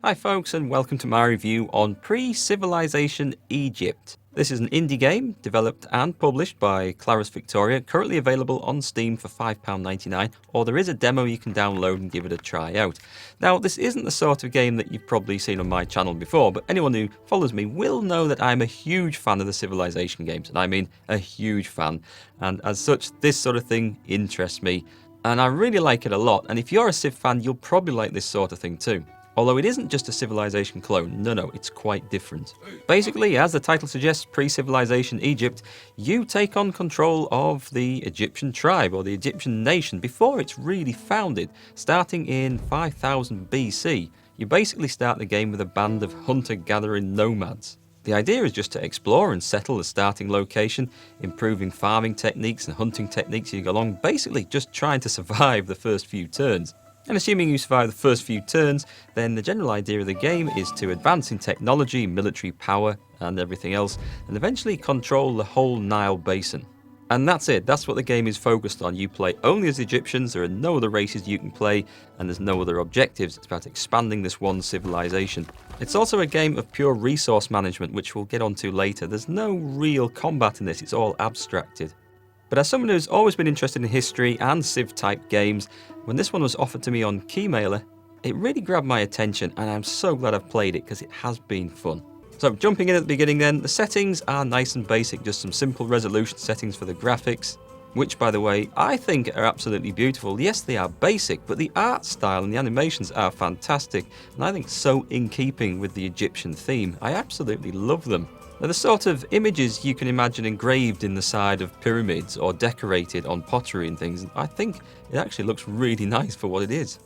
Hi folks, and welcome to my review on Pre-Civilisation Egypt. This is an indie game developed and published by Claris Victoria, currently available on Steam for £5.99, or there is a demo you can download and give it a try out. Now, this isn't the sort of game that you've probably seen on my channel before, but anyone who follows me will know that I'm a huge fan of the Civilization games, and I mean a huge fan, and as such, this sort of thing interests me, and I really like it a lot, and if you're a Civ fan, you'll probably like this sort of thing too. Although it isn't just a Civilization clone, no, it's quite different. Basically, as the title suggests, Pre-Civilization Egypt, you take on control of the Egyptian tribe, or the Egyptian nation, before it's really founded, starting in 5000 BC. You basically start the game with a band of hunter-gathering nomads. The idea is just to explore and settle the starting location, improving farming techniques and hunting techniques as you go along, basically just trying to survive the first few turns. And assuming you survive the first few turns, then the general idea of the game is to advance in technology, military power, and everything else, and eventually control the whole Nile basin. And that's it, that's what the game is focused on. You play only as Egyptians, there are no other races you can play, and there's no other objectives. It's about expanding this one civilization. It's also a game of pure resource management, which we'll get onto later. There's no real combat in this, it's all abstracted. But as someone who's always been interested in history and Civ-type games, when this one was offered to me on Keymailer, it really grabbed my attention, and I'm so glad I've played it because it has been fun. So jumping in at the beginning then, the settings are nice and basic, just some simple resolution settings for the graphics, which by the way, I think are absolutely beautiful. Yes, they are basic, but the art style and the animations are fantastic, and I think so in keeping with the Egyptian theme. I absolutely love them. They're the sort of images you can imagine engraved in the side of pyramids or decorated on pottery and things. I think it actually looks really nice for what it is.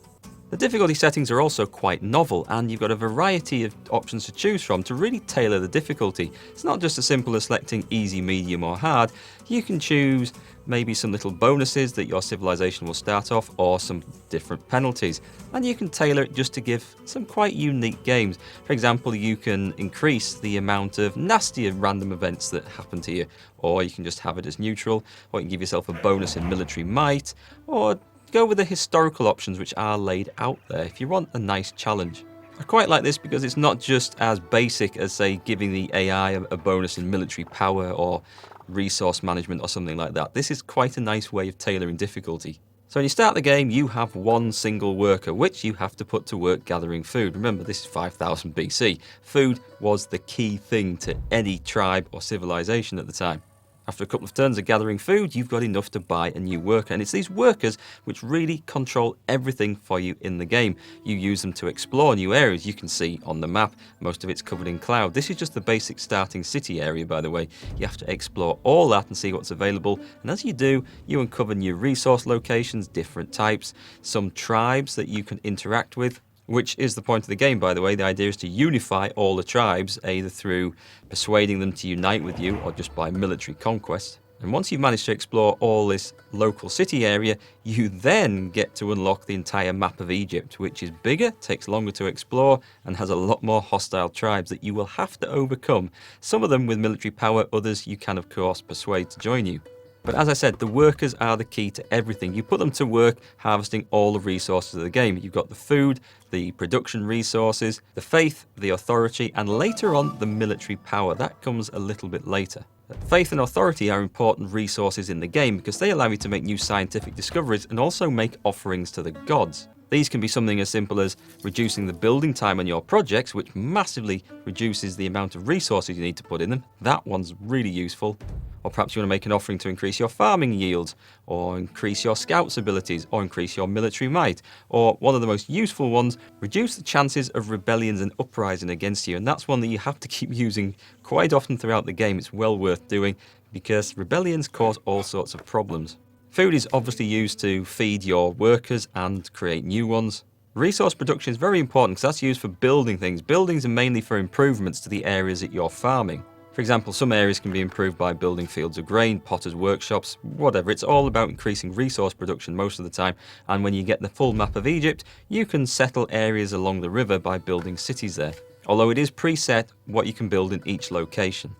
The difficulty settings are also quite novel, and you've got a variety of options to choose from to really tailor the difficulty. It's not just as simple as selecting easy, medium or hard. You can choose maybe some little bonuses that your civilization will start off, or some different penalties, and you can tailor it just to give some quite unique games. For example, you can increase the amount of nasty random events that happen to you, or you can just have it as neutral, or you can give yourself a bonus in military might, or go with the historical options which are laid out there if you want a nice challenge. I quite like this because it's not just as basic as, say, giving the AI a bonus in military power or resource management or something like that. This is quite a nice way of tailoring difficulty. So when you start the game, you have one single worker, which you have to put to work gathering food. Remember, this is 5000 BC. Food was the key thing to any tribe or civilization at the time. After a couple of turns of gathering food, you've got enough to buy a new worker, and it's these workers which really control everything for you in the game. You use them to explore new areas. You can see on the map, most of it's covered in cloud. This is just the basic starting city area, by the way. You have to explore all that and see what's available, and as you do, you uncover new resource locations, different types, some tribes that you can interact with, which is the point of the game, by the way. The idea is to unify all the tribes, either through persuading them to unite with you or just by military conquest. And once you've managed to explore all this local city area, you then get to unlock the entire map of Egypt, which is bigger, takes longer to explore, and has a lot more hostile tribes that you will have to overcome. Some of them with military power, others you can of course persuade to join you. But as I said, the workers are the key to everything. You put them to work harvesting all the resources of the game. You've got the food, the production resources, the faith, the authority, and later on the military power. That comes a little bit later. Faith and authority are important resources in the game because they allow you to make new scientific discoveries and also make offerings to the gods. These can be something as simple as reducing the building time on your projects, which massively reduces the amount of resources you need to put in them. That one's really useful. Or perhaps you want to make an offering to increase your farming yields, or increase your scouts abilities, or increase your military might. Or one of the most useful ones, reduce the chances of rebellions and uprising against you. And that's one that you have to keep using quite often throughout the game. It's well worth doing because rebellions cause all sorts of problems. Food is obviously used to feed your workers and create new ones. Resource production is very important because that's used for building things. Buildings are mainly for improvements to the areas that you're farming. For example, some areas can be improved by building fields of grain, potters' workshops, whatever. It's all about increasing resource production most of the time, and when you get the full map of Egypt, you can settle areas along the river by building cities there, although it is preset what you can build in each location.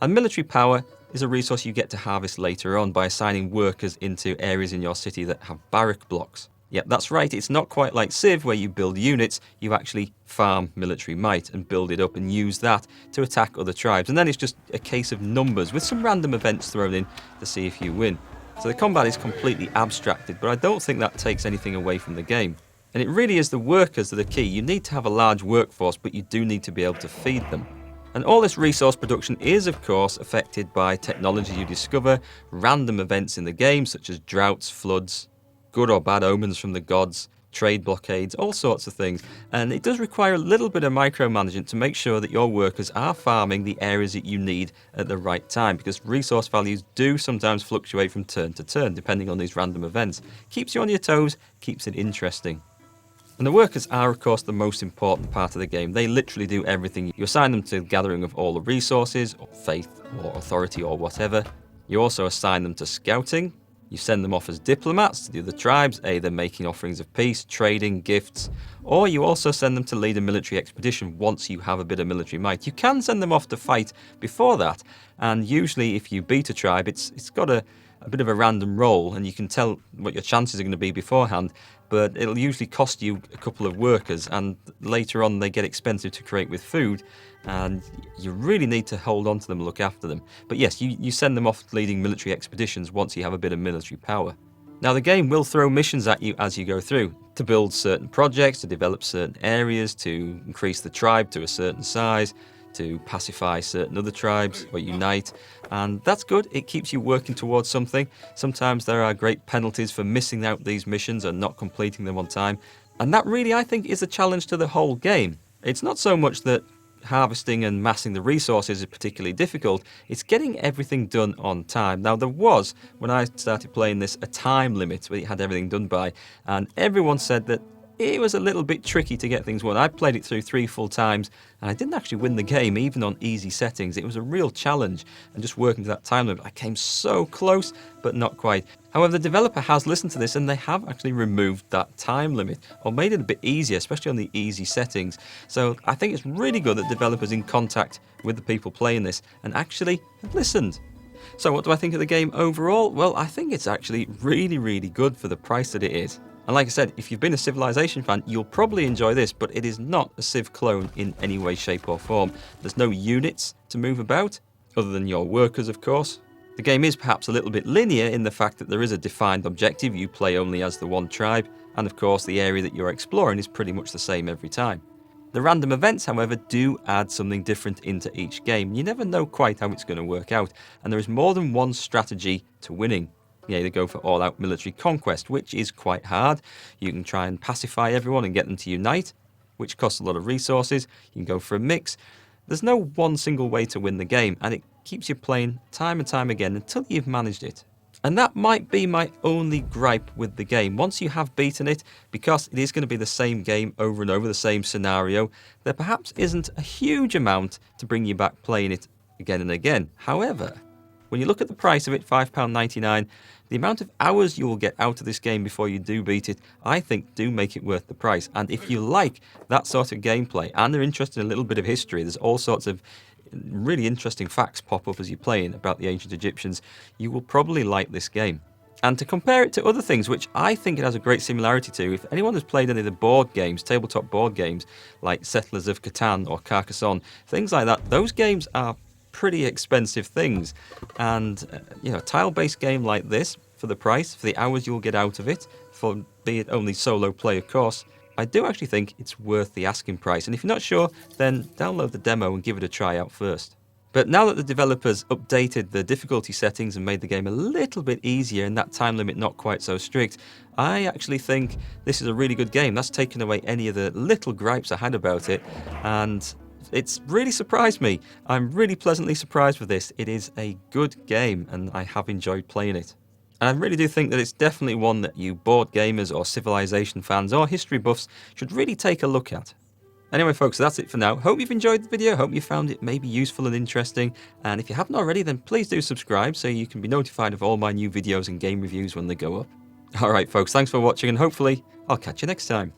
And military power is a resource you get to harvest later on by assigning workers into areas in your city that have barrack blocks. Yep, that's right, it's not quite like Civ where you build units, you actually farm military might and build it up and use that to attack other tribes. And then it's just a case of numbers with some random events thrown in to see if you win. So the combat is completely abstracted, but I don't think that takes anything away from the game. And it really is the workers that are key. You need to have a large workforce, but you do need to be able to feed them. And all this resource production is, of course, affected by technology you discover, random events in the game, such as droughts, floods, good or bad omens from the gods, trade blockades, all sorts of things. And it does require a little bit of micromanagement to make sure that your workers are farming the areas that you need at the right time, because resource values do sometimes fluctuate from turn to turn, depending on these random events. Keeps you on your toes, keeps it interesting. And the workers are, of course, the most important part of the game. They literally do everything. You assign them to the gathering of all the resources, or faith, or authority, or whatever. You also assign them to scouting. You send them off as diplomats to the other tribes, either making offerings of peace, trading, gifts, or you also send them to lead a military expedition once you have a bit of military might. You can send them off to fight before that, and usually if you beat a tribe, it's got a bit of a random roll, and you can tell what your chances are going to be beforehand, but it'll usually cost you a couple of workers, and later on they get expensive to create with food, and you really need to hold on to them and look after them. But yes, you send them off leading military expeditions once you have a bit of military power. Now the game will throw missions at you as you go through, to build certain projects, to develop certain areas, to increase the tribe to a certain size, to pacify certain other tribes or unite, and that's good. It keeps you working towards something. Sometimes there are great penalties for missing out these missions and not completing them on time, and that really, I think, is a challenge to the whole game. It's not so much that harvesting and massing the resources is particularly difficult, it's getting everything done on time. Now there was, when I started playing this, a time limit where you had everything done by, and everyone said that it was a little bit tricky to get things won. I played it through 3 full times and I didn't actually win the game, even on easy settings. It was a real challenge, and just working to that time limit, I came so close, but not quite. However, the developer has listened to this and they have actually removed that time limit, or made it a bit easier, especially on the easy settings. So I think it's really good that developers in contact with the people playing this and actually have listened. So what do I think of the game overall? Well, I think it's actually really, really good for the price that it is. And like I said, if you've been a Civilization fan, you'll probably enjoy this, but it is not a Civ clone in any way, shape or form. There's no units to move about, other than your workers, of course. The game is perhaps a little bit linear in the fact that there is a defined objective, you play only as the one tribe, and of course the area that you're exploring is pretty much the same every time. The random events, however, do add something different into each game. You never know quite how it's going to work out, and there is more than one strategy to winning. You either go for all-out military conquest, which is quite hard. You can try and pacify everyone and get them to unite, which costs a lot of resources. You can go for a mix. There's no one single way to win the game, and it keeps you playing time and time again until you've managed it. And that might be my only gripe with the game. Once you have beaten it, because it is going to be the same game over and over, the same scenario, there perhaps isn't a huge amount to bring you back playing it again and again. However, when you look at the price of it, £5.99, the amount of hours you will get out of this game before you do beat it, I think do make it worth the price. And if you like that sort of gameplay and are interested in a little bit of history, there's all sorts of really interesting facts pop up as you're playing about the ancient Egyptians, you will probably like this game. And to compare it to other things, which I think it has a great similarity to, if anyone has played any of the board games, tabletop board games, like Settlers of Catan or Carcassonne, things like that, those games are pretty expensive things, and a tile-based game like this, for the price, for the hours you'll get out of it, for be it only solo play of course, I do actually think it's worth the asking price. And if you're not sure, then download the demo and give it a try out first. But now that the developers updated the difficulty settings and made the game a little bit easier and that time limit not quite so strict, I actually think this is a really good game. That's taken away any of the little gripes I had about it, and it's really surprised me. I'm really pleasantly surprised with this. It is a good game and I have enjoyed playing it. And I really do think that it's definitely one that you board gamers or Civilization fans or history buffs should really take a look at. Anyway folks, that's it for now. Hope you've enjoyed the video, hope you found it maybe useful and interesting, and if you haven't already then please do subscribe so you can be notified of all my new videos and game reviews when they go up. Alright folks, thanks for watching and hopefully I'll catch you next time.